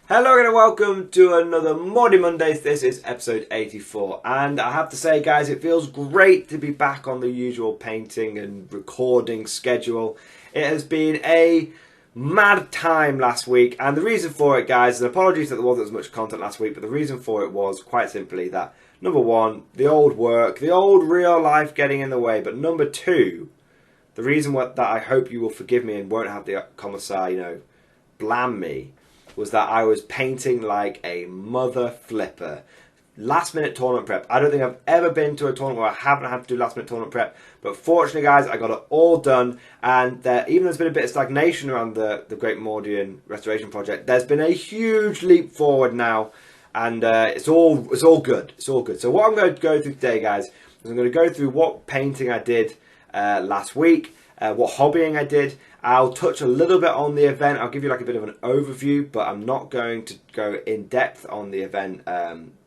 Hello and welcome to another Mordian Mondays. This is episode 84 and I have to say guys, it feels great to be back on the usual painting and recording schedule. It has been a mad time last week, and the reason for it guys, and apologies that there wasn't as much content last week, but the reason for it was quite simply that number one, the old work, the old real life getting in the way, but number two, the reason that I hope you will forgive me and won't have the commissar, blam me, was that I was painting like a mother flipper. Last minute tournament prep. I don't think I've ever been to a tournament where I haven't had to do last minute tournament prep. But fortunately guys, I got it all done. And even though there's been a bit of stagnation around the Great Mordian Restoration Project, there's been a huge leap forward now. And it's all good. It's all good. So what I'm going to go through today guys, is I'm going to go through what painting I did last week. What hobbying I did. I'll touch a little bit on the event. I'll give you like a bit of an overview, but I'm not going to go in depth on the event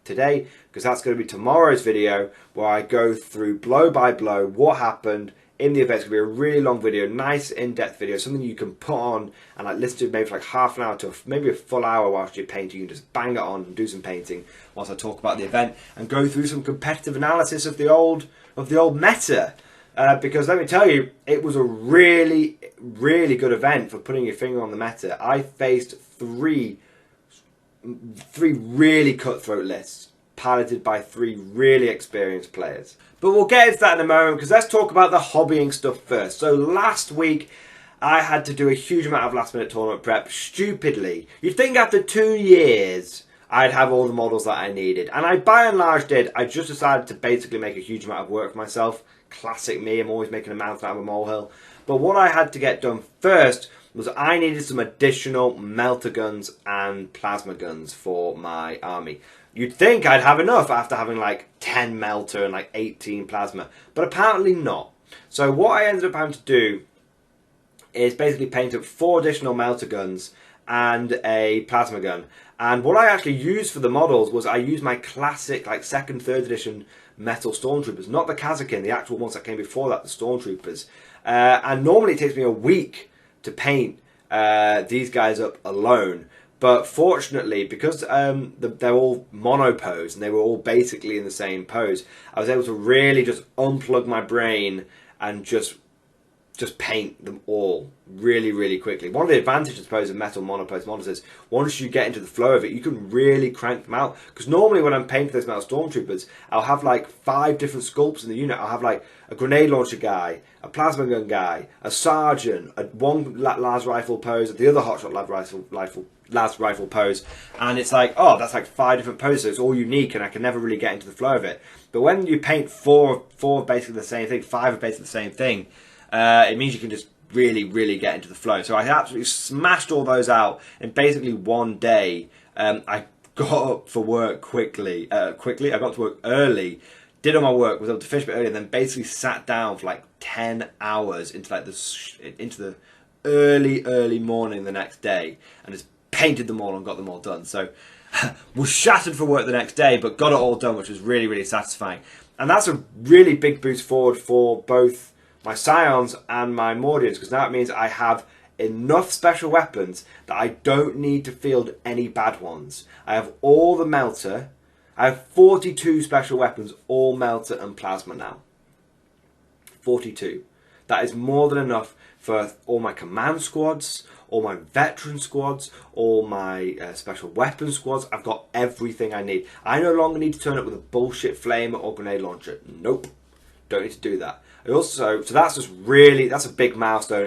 today, because that's going to be tomorrow's video where I go through blow by blow what happened in the event. It's going to be a really long video, nice in-depth video, something you can put on and like listen to maybe for like half an hour to maybe a full hour whilst you're painting. You can just bang it on and do some painting whilst I talk about the event and go through some competitive analysis of the old meta. Because let me tell you, it was a really good event for putting your finger on the meta. I faced three really cutthroat lists, piloted by three really experienced players. But we'll get into that in a moment, because let's talk about the hobbying stuff first. So last week, I had to do a huge amount of last minute tournament prep, stupidly. You'd think after 2 years, I'd have all the models that I needed. And I by and large did. I just decided to basically make a huge amount of work for myself. Classic me, I'm always making a mountain out of a molehill. But what I had to get done first was I needed some additional melter guns and plasma guns for my army. You'd think I'd have enough after having like 10 melter and like 18 plasma, but apparently not. So what I ended up having to do is basically paint up 4 additional melter guns and a plasma gun. And what I actually used for the models was I used my classic like 2nd, 3rd edition metal stormtroopers, not the Kazakin, the actual ones that came before that, the stormtroopers. And normally it takes me a week to paint these guys up alone. But fortunately, because they're all mono pose and they were all basically in the same pose, I was able to really just unplug my brain and just paint them all really quickly. One of the advantages, I suppose, of metal monopose models is once you get into the flow of it, you can really crank them out. Because normally when I'm painting those metal stormtroopers, I'll have like 5 different sculpts in the unit. I'll have like a grenade launcher guy, a plasma gun guy, a sergeant, one las rifle pose, the other hotshot las rifle pose, and it's like, oh, that's like 5 different poses. So it's all unique, and I can never really get into the flow of it. But when you paint four basically the same thing, 5 are basically the same thing, it means you can just really get into the flow. So I absolutely smashed all those out in basically one day. I got up for work quickly. I got to work early, did all my work, was able to finish a bit early, and then basically sat down for like 10 hours into like the early morning the next day, and just painted them all and got them all done. So was shattered for work the next day, but got it all done, which was really satisfying. And that's a really big boost forward for both my Scions and my Mordians, because now it means I have enough special weapons that I don't need to field any bad ones. I have all the melter. I have 42 special weapons, all melter and plasma now. 42. That is more than enough for all my command squads, all my veteran squads, all my special weapon squads. I've got everything I need. I no longer need to turn up with a bullshit flamer or grenade launcher. Nope. Don't need to do that. So that's just that's a big milestone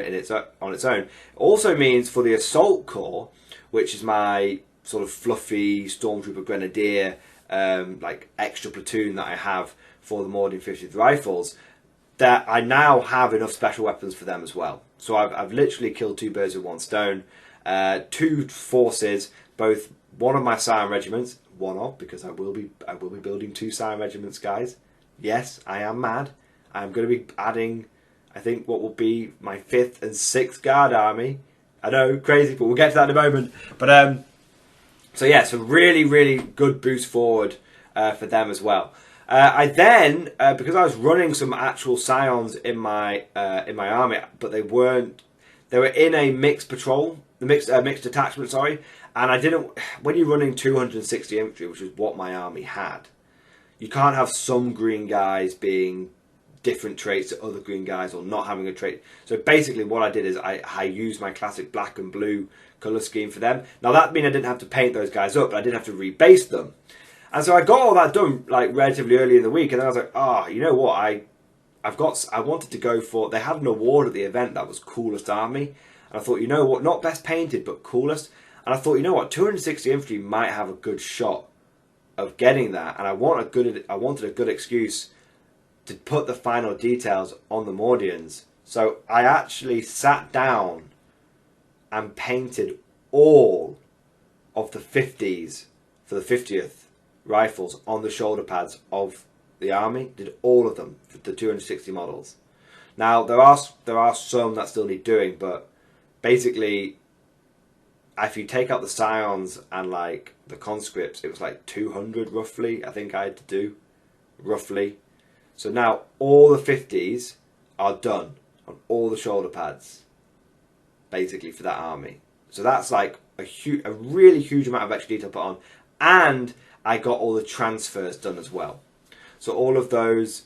on its own. It also means for the assault corps, which is my sort of fluffy stormtrooper grenadier, like extra platoon that I have for the Mordian 50th rifles, that I now have enough special weapons for them as well. So I've literally killed 2 birds with 1 stone. 2 forces, both one of my Scion regiments, because I will be building 2 Scion regiments, guys. Yes, I am mad. I'm going to be adding, I think, what will be my 5th and 6th Guard army. I know, crazy, but we'll get to that in a moment. But so yeah, so really good boost forward for them as well. I then, because I was running some actual Scions in my army, but they were in a mixed patrol mixed detachment, sorry. And I didn't, when you're running 260 infantry, which is what my army had, you can't have some green guys being different traits to other green guys or not having a trait. So basically what I did is I used my classic black and blue colour scheme for them. Now that means I didn't have to paint those guys up, but I did have to rebase them. And so I got all that done like relatively early in the week, and then I was like, oh, you know what, I wanted to go for, they had an award at the event that was coolest army, and I thought, you know what, not best painted but coolest. And I thought, you know what, 260 infantry might have a good shot of getting that, and I wanted a good excuse to put the final details on the Mordians. So I actually sat down and painted all of the 50s for the 50th rifles on the shoulder pads of the army. Did all of them for the 260 models. Now there are some that still need doing, but basically, if you take out the scions and like the conscripts, it was like 200 roughly, I think I had to do, roughly. So now all the 50s are done on all the shoulder pads, basically, for that army. So that's like a really huge amount of extra detail put on. And I got all the transfers done as well. So all of those,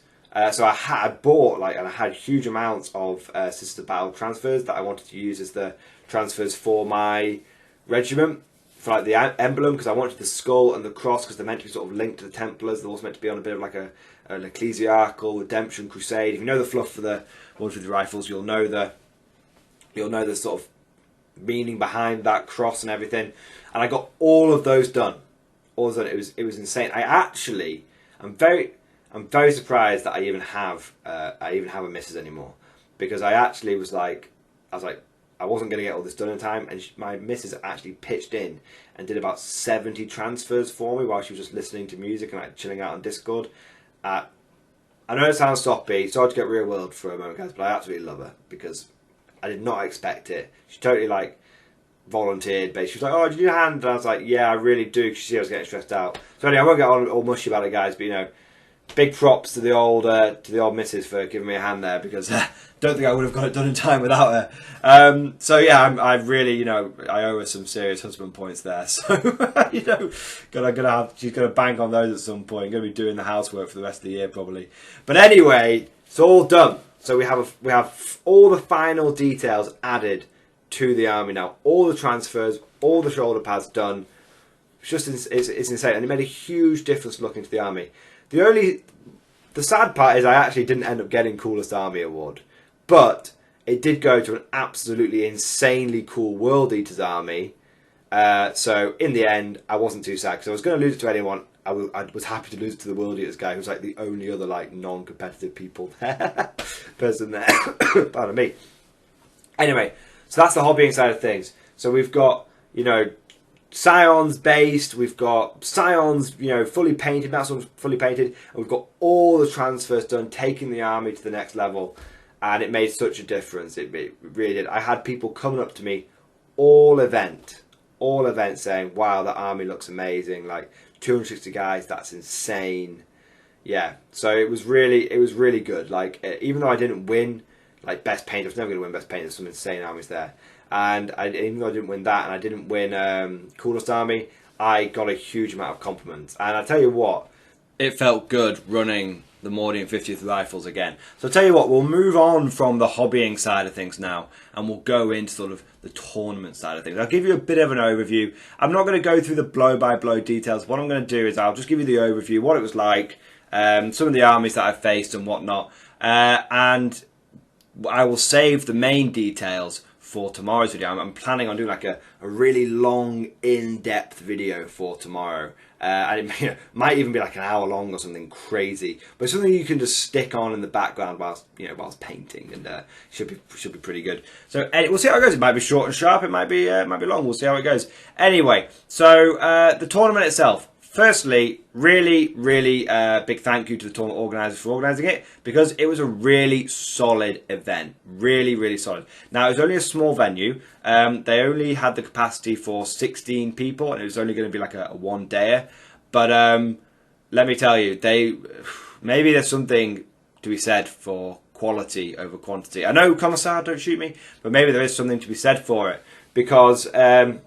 so I bought like, and I had huge amounts of Sister Battle transfers that I wanted to use as the transfers for my regiment, for like the emblem, because I wanted the skull and the cross because they're meant to be sort of linked to the Templars. They're also meant to be on a bit of like an ecclesiastical redemption crusade. If you know the fluff for the ones with the rifles, you'll know the sort of meaning behind that cross and everything. And I got all of those done. All of those done. It was insane. I'm very surprised that I even have a missus anymore, because I was like, I wasn't going to get all this done in time, and my missus actually pitched in and did about 70 transfers for me while she was just listening to music and like chilling out on Discord. I know it sounds soppy, sorry to get real world for a moment, guys, but I absolutely love her because I did not expect it. She totally like volunteered, basically. She was like, "Oh, did you need a hand?" And I was like, "Yeah, I really do," because she see I was getting stressed out. So anyway, I won't get all mushy about it, guys, but you know, big props to the old missus for giving me a hand there, because don't think I would have got it done in time without her. So yeah, I really, you know, I owe her some serious husband points there. So you know, she's gonna bank on those at some point. Gonna be doing the housework for the rest of the year probably. But anyway, it's all done. So we have all the final details added to the army now. All the transfers, all the shoulder pads done. It's just it's insane, and it made a huge difference looking to the army. The sad part is I actually didn't end up getting Coolest Army Award, but it did go to an absolutely insanely cool World Eaters army. So in the end, I wasn't too sad, because I was going to lose it to anyone. I was happy to lose it to the World Eaters guy, who was like the only other like non-competitive person there. Pardon me. Anyway, so that's the hobbying side of things. So we've got, you know, Scions based, we've got Scions, you know, fully painted, that's all fully painted, and we've got all the transfers done, taking the army to the next level, and it made such a difference. It really did. I had people coming up to me all event saying, "Wow, that army looks amazing, like 260 guys, that's insane." Yeah, so it was really good. Like, even though I didn't win like best paint, I was never going to win best paint, there's some insane armies there. And even though I didn't win that, and I didn't win Coolest Army, I got a huge amount of compliments. And I tell you what, it felt good running the Mordian 50th Rifles again. So I tell you what, we'll move on from the hobbying side of things now, and we'll go into sort of the tournament side of things. I'll give you a bit of an overview. I'm not going to go through the blow-by-blow details. What I'm going to do is I'll just give you the overview, what it was like, some of the armies that I faced and whatnot, and I will save the main details for tomorrow's video. I'm planning on doing like a really long, in-depth video for tomorrow. And it might even be like an hour long or something crazy, but it's something you can just stick on in the background whilst painting, and should be pretty good. So we'll see how it goes. It might be short and sharp. It might be long. We'll see how it goes. Anyway, so the tournament itself. Firstly, really big thank you to the tournament organisers for organising it, because it was a really solid event. Really solid. Now, it was only a small venue. They only had the capacity for 16 people, and it was only going to be like a one-dayer. But let me tell you, maybe there's something to be said for quality over quantity. I know, Commissar, don't shoot me, but maybe there is something to be said for it. because they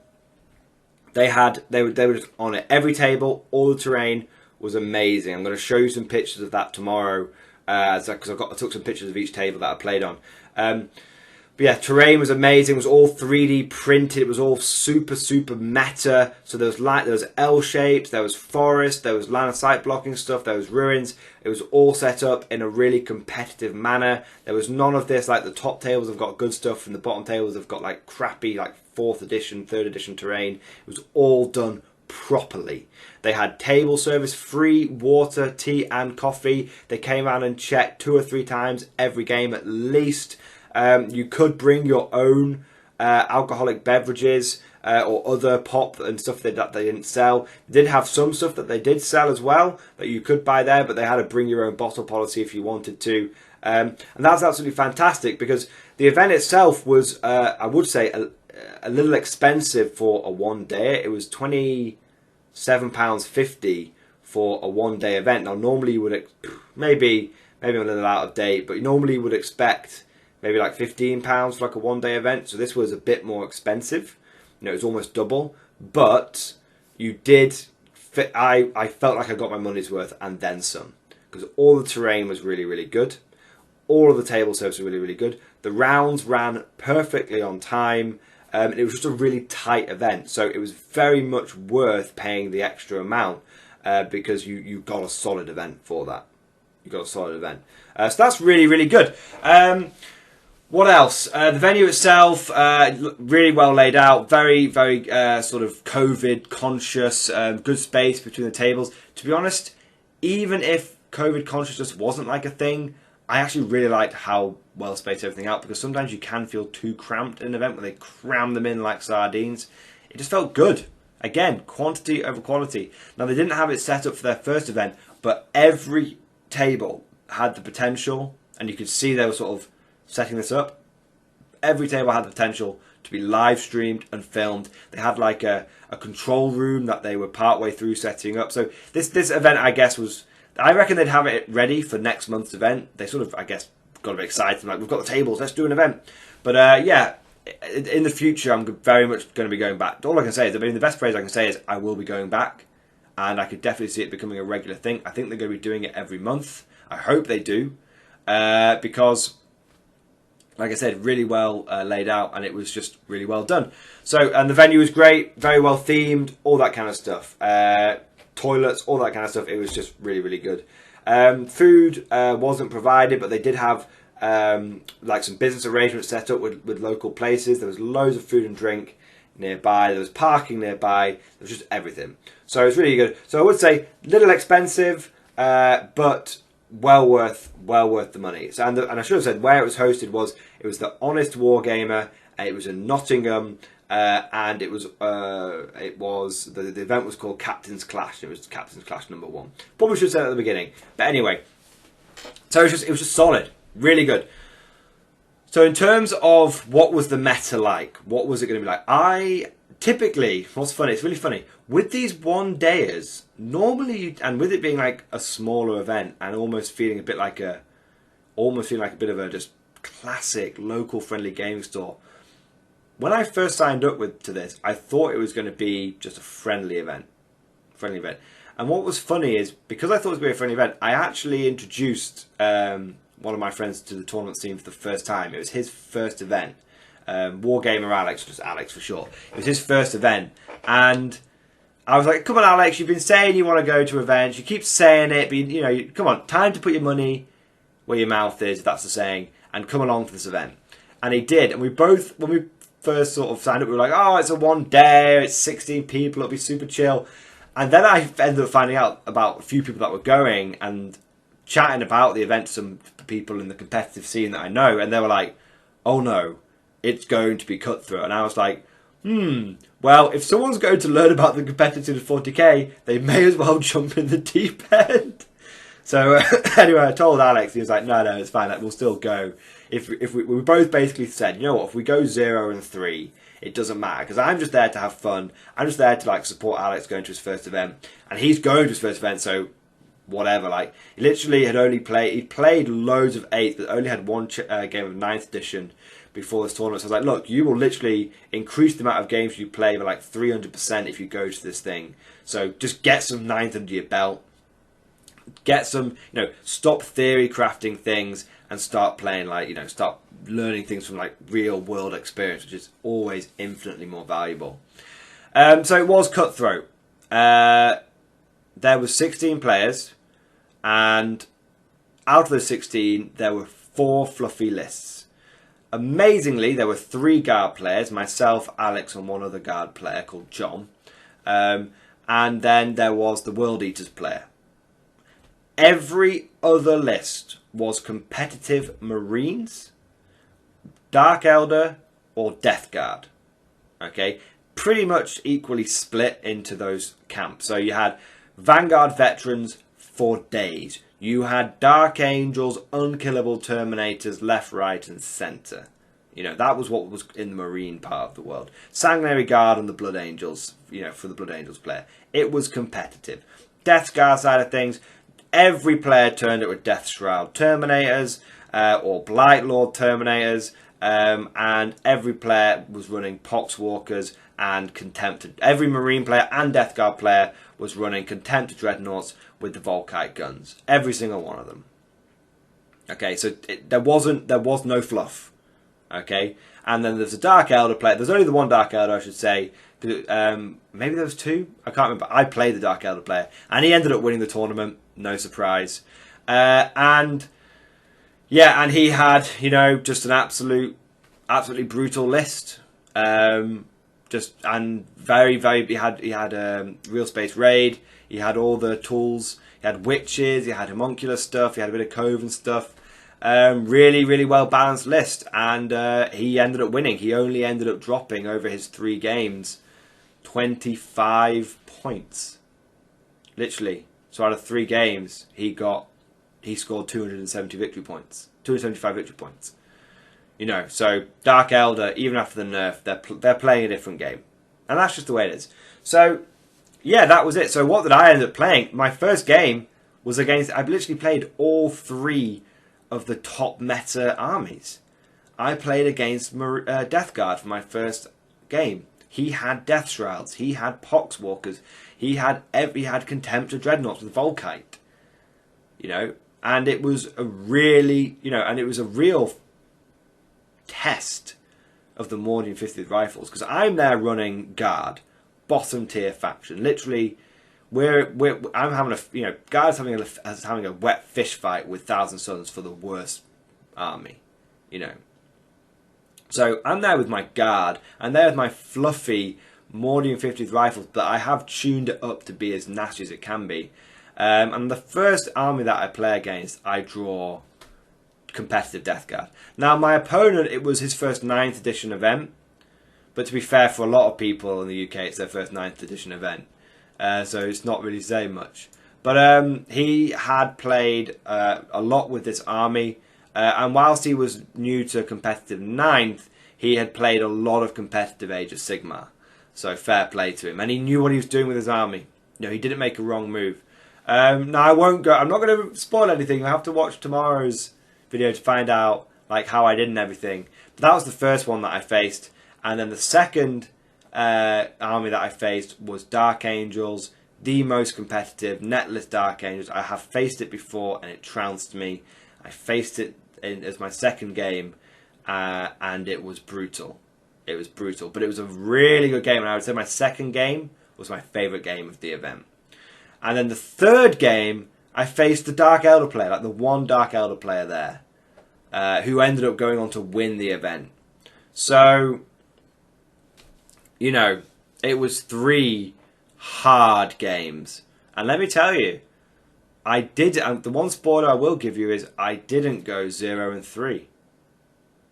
were just on it. Every table, all the terrain was amazing. I'm going to show you some pictures of that tomorrow, because I took some pictures of each table that I played on. But yeah, terrain was amazing. It was all 3D printed. It was all super meta. So there was L shapes, there was forest, there was line of sight blocking stuff, there was ruins. It was all set up in a really competitive manner. There was none of this like the top tables have got good stuff and the bottom tables have got like crappy like 4th edition, 3rd edition terrain. It was all done properly. They had table service, free water, tea and coffee. They came out and checked 2 or 3 times every game at least. You could bring your own alcoholic beverages or other pop and stuff that they didn't sell. They did have some stuff that they did sell as well that you could buy there, but they had a bring your own bottle policy if you wanted to. And that's absolutely fantastic because the event itself was, I would say, a little expensive for a one-day. It was £27.50 for a one-day event. Now, normally you would, maybe I'm a little out of date, but you normally would expect maybe like £15 for like a one-day event. So this was a bit more expensive. You know, it was almost double. But you did fit, I felt like I got my money's worth and then some. Because all the terrain was really good. All of the table service was really good. The rounds ran perfectly on time. And it was just a really tight event. So it was very much worth paying the extra amount because you got a solid event for that. You got a solid event. So that's really good. What else? The venue itself, really well laid out, very sort of COVID conscious, good space between the tables. To be honest, even if COVID consciousness wasn't like a thing, I actually really liked how well spaced everything out because sometimes you can feel too cramped in an event when they cram them in like sardines. It just felt good. Again, quantity over quality. Now they didn't have it set up for their first event, but every table had the potential, and you could see they were sort of setting this up. Every table had the potential to be live streamed and filmed. They had like a control room that they were partway through setting up. So this event, I guess, was, I reckon they'd have it ready for next month's event. They sort of, I guess, got a bit excited. Like, we've got the tables, let's do an event. But yeah, in the future, I'm very much going to be going back. All I can say is, I mean, the best phrase I can say is I will be going back. And I could definitely see it becoming a regular thing. I think they're going to be doing it every month. I hope they do. Because, like I said, really well laid out, and it was just really well done. So, and the venue was great, very well themed, all that kind of stuff. Toilets, all that kind of stuff. It was just really good. Food wasn't provided, but they did have like some business arrangements set up with local places. There was loads of food and drink nearby. There was parking nearby. There was just everything. So it was really good. So I would say little expensive, but well worth the money. So and I should have said where it was hosted was the Honest Wargamer. It was in Nottingham, and the event was called Captain's Clash. It was Captain's Clash #1. Probably should have said that at the beginning, but anyway. So it was just solid, really good. So in terms of what was the meta like, what was it going to be like? Typically, what's funny, it's really funny, with these one-dayers, normally, and with it being like a smaller event and almost feeling a bit like a bit of a just classic local friendly gaming store, when I first signed up to this, I thought it was going to be just a friendly event. And what was funny is, because I thought it was going to be a friendly event, I actually introduced one of my friends to the tournament scene for the first time. It was his first event. Wargamer Alex, just Alex for short. It was his first event, and I was like, "Come on, Alex! You've been saying you want to go to events. You keep saying it, but come on, time to put your money where your mouth is, if that's the saying, and come along to this event." And he did. And we both, when we first sort of signed up, we were like, "Oh, it's a one day. It's 16 people. It'll be super chill." And then I ended up finding out about a few people that were going and chatting about the event to some people in the competitive scene that I know, and they were like, "Oh no, it's going to be cutthroat." And I was like, well, if someone's going to learn about the competitive 40k, they may as well jump in the deep end. So anyway, I told Alex, he was like, no, it's fine, like, we'll still go. If we both basically said, you know what, if we go 0 and 3, it doesn't matter, because I'm just there to have fun. I'm just there to like support Alex going to his first event, and he's going to his first event, so whatever. Like, he literally had only played loads of 8th, but only had one game of 9th edition before this tournament. So I was like, look, you will literally increase the amount of games you play by like 300% if you go to this thing. So just get some 9th under your belt. Get some, stop theory crafting things and start playing, like, start learning things from like real world experience, which is always infinitely more valuable. So it was cutthroat. There was 16 players, and out of those 16, there were 4 fluffy lists. Amazingly, there were 3 guard players, myself, Alex, and one other guard player called John. And then there was the World Eaters player. Every other list was competitive Marines, Dark Elder, or Death Guard. Okay, pretty much equally split into those camps. So you had Vanguard veterans for days. You had Dark Angels, Unkillable Terminators, left, right, and centre. That was what was in the Marine part of the world. Sanguinary Guard and the Blood Angels, for the Blood Angels player. It was competitive. Death Guard side of things, every player turned it with Death Shroud Terminators or Blight Lord Terminators, and every player was running Poxwalkers and Contempt. Every Marine player and Death Guard player was running Contempt Dreadnoughts with the Volkite guns. Every single one of them. Okay, so there was no fluff. Okay, and then there's a Dark Elder player. There's only the one Dark Elder, I should say. Maybe there was 2. I can't remember. I played the Dark Elder player, and he ended up winning the tournament. No surprise. And he had, just an absolutely brutal list. And very, very. He had Real Space Raid. He had all the tools. He had witches. He had homunculus stuff. He had a bit of coven stuff. Really, really well balanced list, and he ended up winning. He only ended up dropping over his 3 games 25 points, literally. So out of 3 games, he scored 270 victory points, 275 victory points. So Dark Elder, even after the nerf, they're playing a different game, and that's just the way it is. So yeah, that was it. So what did I end up playing? My first game was against. I literally played all 3 of the top meta armies. I played against Death Guard for my first game. He had Death Shrouds. He had Poxwalkers. He had Contempt of Dreadnoughts with Volkite. And it was a really, and it was a real test of the Mordian 50th Rifles, because I'm there running Guard, bottom tier faction. Literally, I'm having Guard's having a wet fish fight with Thousand Suns for the worst army, So I'm there with my Guard, and there with my fluffy Mordian 50th Rifles, but I have tuned it up to be as nasty as it can be. And the first army that I play against, I draw competitive Death Guard. Now my opponent, it was his first 9th edition event, but to be fair, for a lot of people in the UK, it's their first 9th edition event. So it's not really saying much. But he had played a lot with this army. And whilst he was new to competitive 9th, he had played a lot of competitive Age of Sigmar. So fair play to him. And he knew what he was doing with his army. He didn't make a wrong move. Now I won't go. I'm not going to spoil anything. You'll have to watch tomorrow's video to find out how I did and everything. But that was the first one that I faced. And then the second army that I faced was Dark Angels, the most competitive netless Dark Angels. I have faced it before and it trounced me. I faced it as my second game, and it was brutal. It was brutal, but it was a really good game, and I would say my second game was my favourite game of the event. And then the third game, I faced the Dark Elder player, like the one Dark Elder player there, who ended up going on to win the event. So, it was 3 hard games. And let me tell you, the one spoiler I will give you is I didn't go 0-3.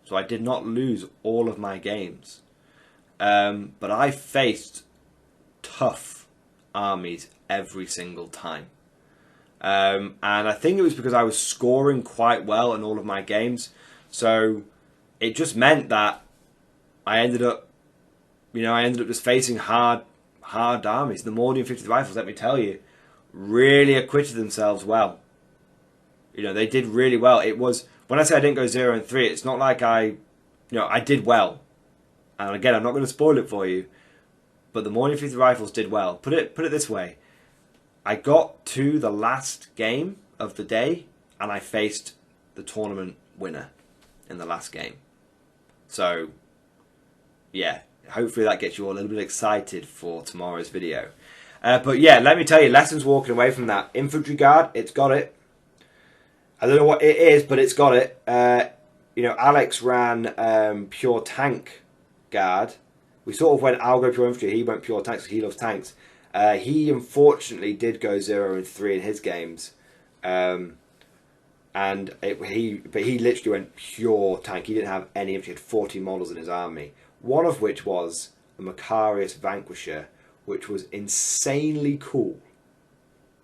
So I did not lose all of my games. But I faced tough armies every single time. And I think it was because I was scoring quite well in all of my games. So it just meant that I ended up just facing hard armies. The Mordian 50th Rifles, let me tell you, really acquitted themselves well. You know, they did really well. It was, when I say I didn't go 0-3, it's not like I did well. And again, I'm not going to spoil it for you, but the Mordian Infantry Rifles did well. Put it this way. I got to the last game of the day, and I faced the tournament winner in the last game. So, yeah, hopefully that gets you all a little bit excited for tomorrow's video. But yeah, let me tell you, lessons walking away from that. Infantry Guard, it's got it. I don't know what it is, but it's got it. You know, Alex ran Pure Tank Guard. We sort of went, I'll go Pure Infantry, he went Pure Tanks, he loves tanks. He unfortunately did go 0-3 in his games. But he literally went pure tank. He didn't have any infantry. He had 40 models in his army. One of which was a Macarius Vanquisher, which was insanely cool.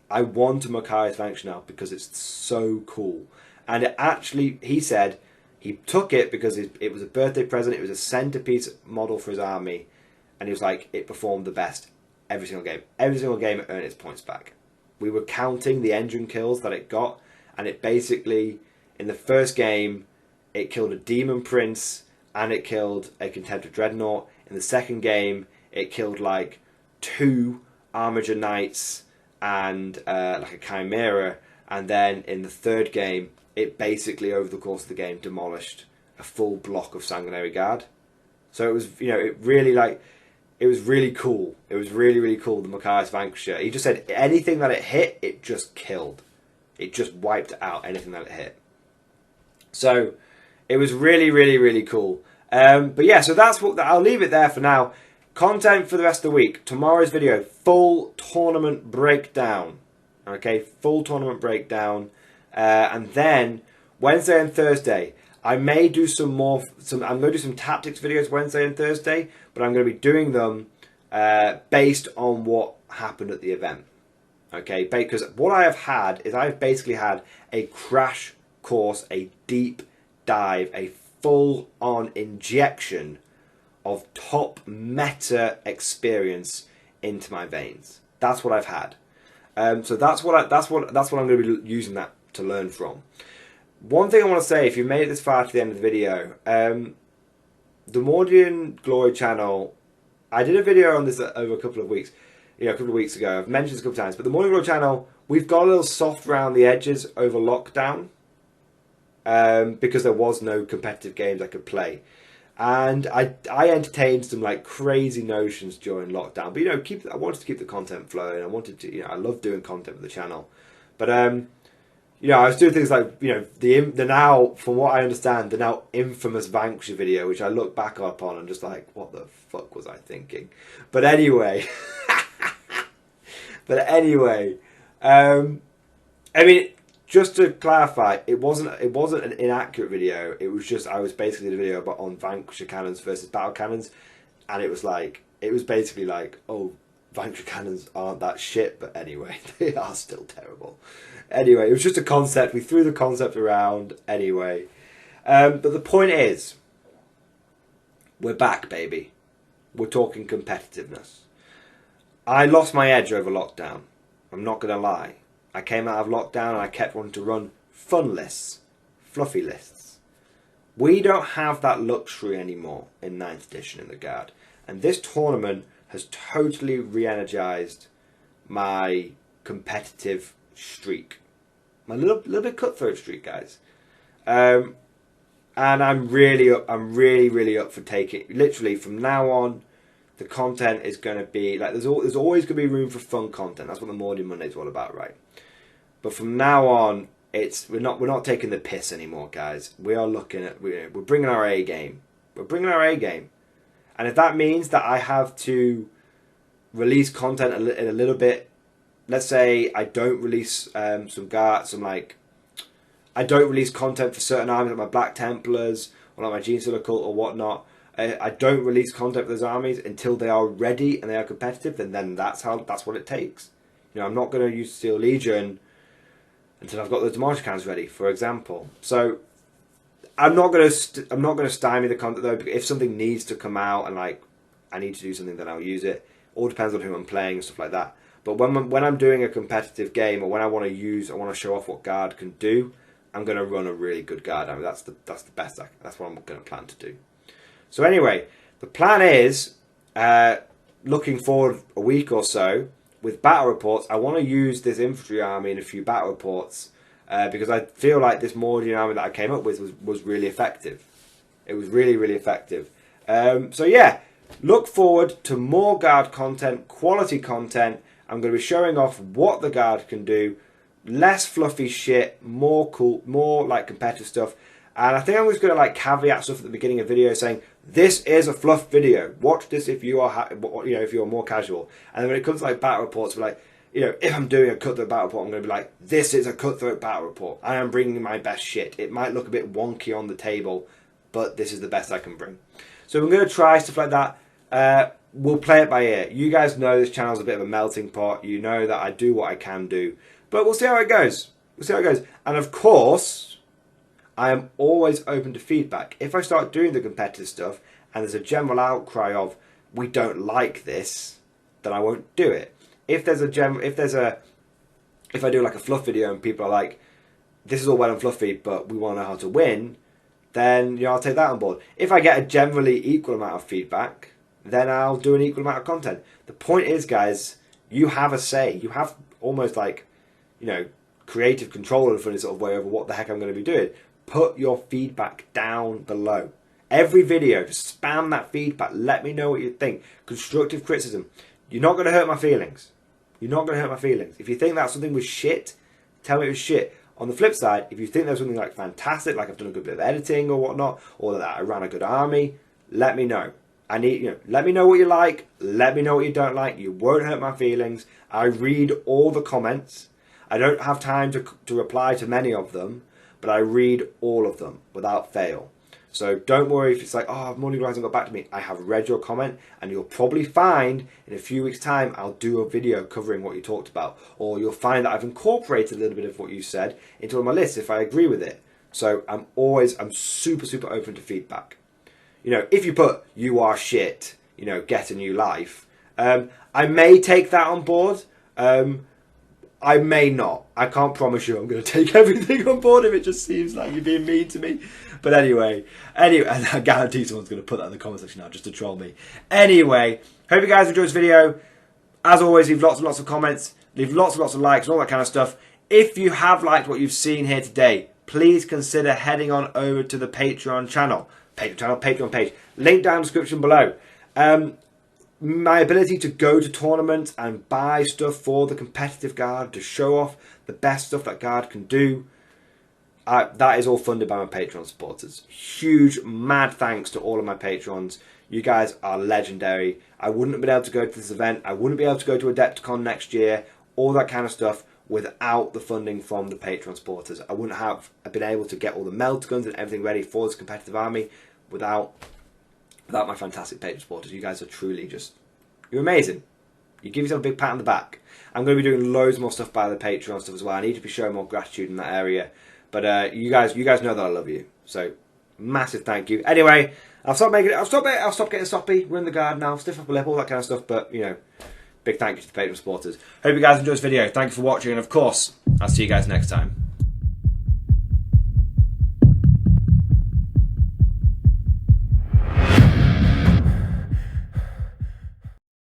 I want a Macarius Vanquisher now because it's so cool. And it actually, he said, he took it because it was a birthday present. It was a centerpiece model for his army. And he was like, it performed the best every single game. Every single game it earned its points back. We were counting the engine kills that it got. And it basically, in the first game, it killed a Demon Prince and it killed a Contemptor Dreadnought. In the second game, it killed like 2 Armiger Knights and like a Chimera. And then in the third game, it basically, over the course of the game, demolished a full block of Sanguinary Guard. So it was, you know, it really like, it was really cool. It was really, really cool, the Macarius Vanquisher. He just said anything that it hit, it just killed. It just wiped out anything that it hit. So it was really, really, really cool. But yeah, so that's what I'll leave it there for now. Content for the rest of the week. Tomorrow's video, full tournament breakdown. Okay, full tournament breakdown. And then Wednesday and Thursday, I may do I'm going to do some tactics videos Wednesday and Thursday, but I'm going to be doing them based on what happened at the event. Okay, because what I have had is I've basically had a crash course, a deep dive, a full-on injection of top meta experience into my veins. That's what I've had. So that's what I'm going to be using that to learn from. One thing I want to say, if you made it this far to the end of the video, the Mordian Glory channel, I did a video on this over a couple of weeks. You know, a couple of weeks ago. I've mentioned this a couple of times, but the Mordian Glory channel, we've got a little soft around the edges over lockdown because there was no competitive games I could play, and I entertained some like crazy notions during lockdown. But you know, I wanted to keep the content flowing. I wanted to, you know, I love doing content with the channel, but you know, I was doing things like, you know, the now, from what I understand, the now infamous Vanquisher video, which I look back upon and just like, what the fuck was I thinking? But anyway. I mean, just to clarify, it wasn't an inaccurate video. It was just, I was basically the video about on Vanquisher cannons versus battle cannons, and it was basically like, oh, Vanquisher cannons aren't that shit, but anyway, they are still terrible. Anyway, it was just a concept. We threw the concept around anyway. But the point is, we're back, baby. We're talking competitiveness. I lost my edge over lockdown. I'm not going to lie. I came out of lockdown and I kept wanting to run fun lists, fluffy lists. We don't have that luxury anymore in 9th edition in the Guard. And this tournament has totally re-energized my competitive streak. My little bit cutthroat streak, guys. And I'm really up for taking, literally from now on, the content is going to be, like, there's always going to be room for fun content. That's what the Mordian Monday is all about, right? But from now on, we're not taking the piss anymore, guys. We are looking at, we're bringing our A game. We're bringing our A game. And if that means that I have to release content in a little bit, let's say I don't release I don't release content for certain armies like my Black Templars or like my Gene Stealer Cult or whatnot. I don't release content for those armies until they are ready and they are competitive. Then that's what it takes. You know, I'm not going to use Steel Legion until I've got the Demolish Cannons ready, for example. So I'm not going to stymie the content though. If something needs to come out and like I need to do something, then I'll use it. All depends on who I'm playing and stuff like that. But when I'm doing a competitive game, or when I want to show off what guard can do, I'm going to run a really good guard army. That's the best. That's what I'm going to plan to do. So anyway, the plan is, looking forward a week or so with battle reports. I want to use this infantry army in a few battle reports because I feel like this Mordian army that I came up with was really effective. It was really, really effective. So yeah, look forward to more guard content, quality content. I'm going to be showing off what the guard can do. Less fluffy shit, more cool, more like competitive stuff. And I think I'm just going to like caveat stuff at the beginning of video saying this is a fluff video. Watch this if you are, if you're more casual. And then when it comes to like battle reports, we're like, if I'm doing a cutthroat battle report, I'm going to be like, this is a cutthroat battle report. I am bringing my best shit. It might look a bit wonky on the table, but this is the best I can bring. So we're going to try stuff like that. We'll play it by ear. You guys know this channel's a bit of a melting pot. You know that I do what I can do. But we'll see how it goes. We'll see how it goes. And of course, I am always open to feedback. If I start doing the competitive stuff and there's a general outcry of we don't like this, then I won't do it. If I do like a fluff video and people are like, this is all well and fluffy, but we want to know how to win, then I'll take that on board. If I get a generally equal amount of feedback, then I'll do an equal amount of content. The point is, guys, you have a say. You have almost like, creative control in a funny sort of way over what the heck I'm going to be doing. Put your feedback down below. Every video, just spam that feedback. Let me know what you think. Constructive criticism. You're not going to hurt my feelings. You're not going to hurt my feelings. If you think that something was shit, tell me it was shit. On the flip side, if you think there's something like fantastic, like I've done a good bit of editing or whatnot, or that I ran a good army, let me know. I need, let me know what you like. Let me know what you don't like. You won't hurt my feelings. I read all the comments. I don't have time to reply to many of them, but I read all of them without fail. So don't worry if it's like, oh, Mordian hasn't got back to me. I have read your comment, and you'll probably find in a few weeks' time I'll do a video covering what you talked about, or you'll find that I've incorporated a little bit of what you said into my list if I agree with it. So I'm super, super open to feedback. If you put "you are shit," get a new life, I may take that on board. I may not. I can't promise you I'm going to take everything on board if it just seems like you're being mean to me. But anyway, and I guarantee someone's going to put that in the comment section now just to troll me. Anyway, hope you guys enjoyed this video. As always, leave lots and lots of comments, leave lots and lots of likes and all that kind of stuff. If you have liked what you've seen here today, please consider heading on over to the Patreon channel. Patreon page. Link down in the description below. My ability to go to tournaments and buy stuff for the competitive guard to show off the best stuff that guard can do, that is all funded by my Patreon supporters. Huge, mad thanks to all of my patrons. You guys are legendary. I wouldn't have been able to go to this event. I wouldn't be able to go to Adepticon next year. All that kind of stuff without the funding from the Patreon supporters. I wouldn't have been able to get all the melt guns and everything ready for this competitive army without my fantastic Patreon supporters. You guys are truly you're amazing. You give yourself a big pat on the back. I'm going to be doing loads more stuff by the Patreon stuff as well. I need to be showing more gratitude in that area. But you guys know that I love you. So massive thank you. Anyway, I'll stop getting soppy. We're in the garden now. Stiff up a lip, all that kind of stuff. But big thank you to the Patreon supporters. Hope you guys enjoyed this video. Thank you for watching, and of course, I'll see you guys next time.